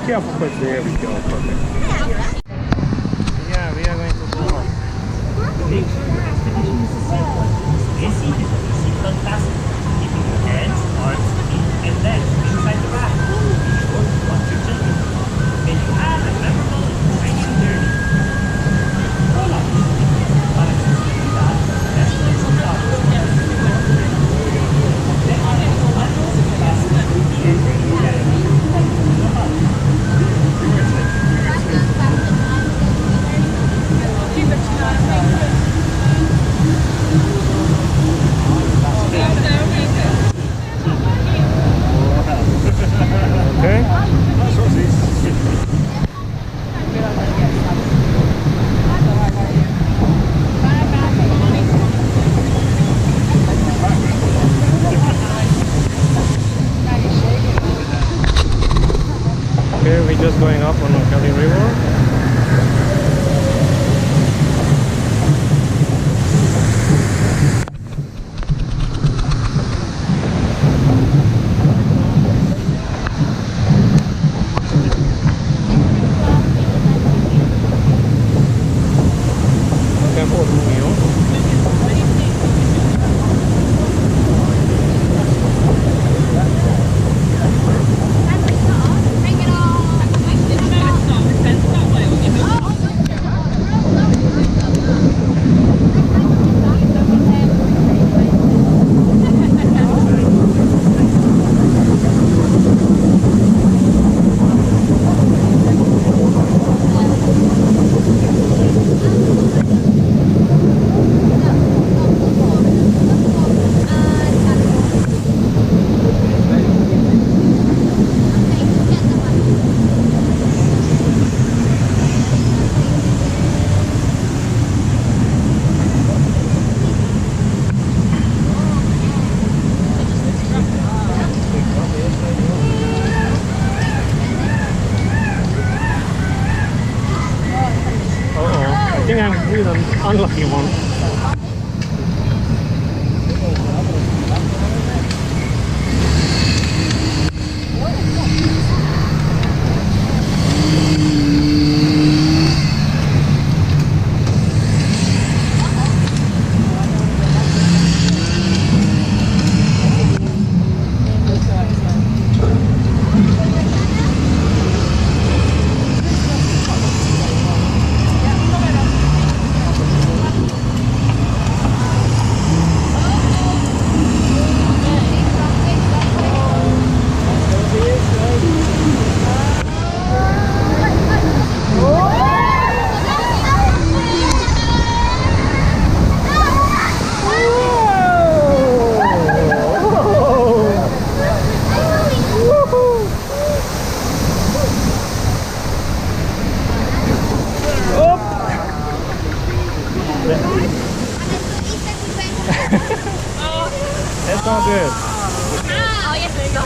careful, but there we go. Perfect. Yeah, we are going to go home. Expedition is a safe one. Stay seated with your seatbelt fastened, keeping your hands, arms, feet, and legs inside the ride. Be sure to watch your children. May you have a memorable and exciting journey. Hola! Para sa seguridad, best place of travel. Okay, we're just going up on the Cali River. Tempo Romeo. I think I'm really an unlucky one. That's all good. Oh, yes, there you go.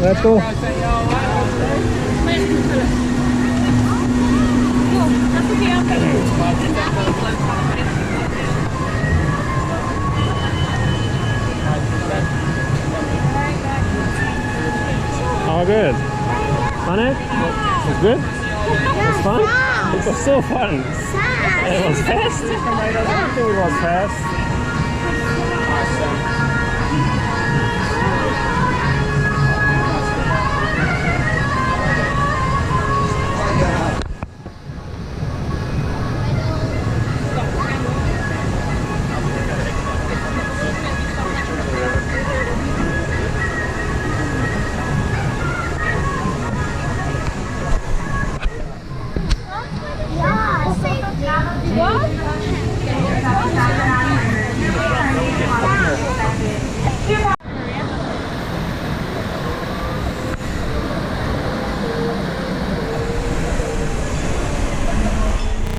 Let's go. Oh, good. Fun it? It's good? It's fun? It was so fun. It was fast? I think it was fast.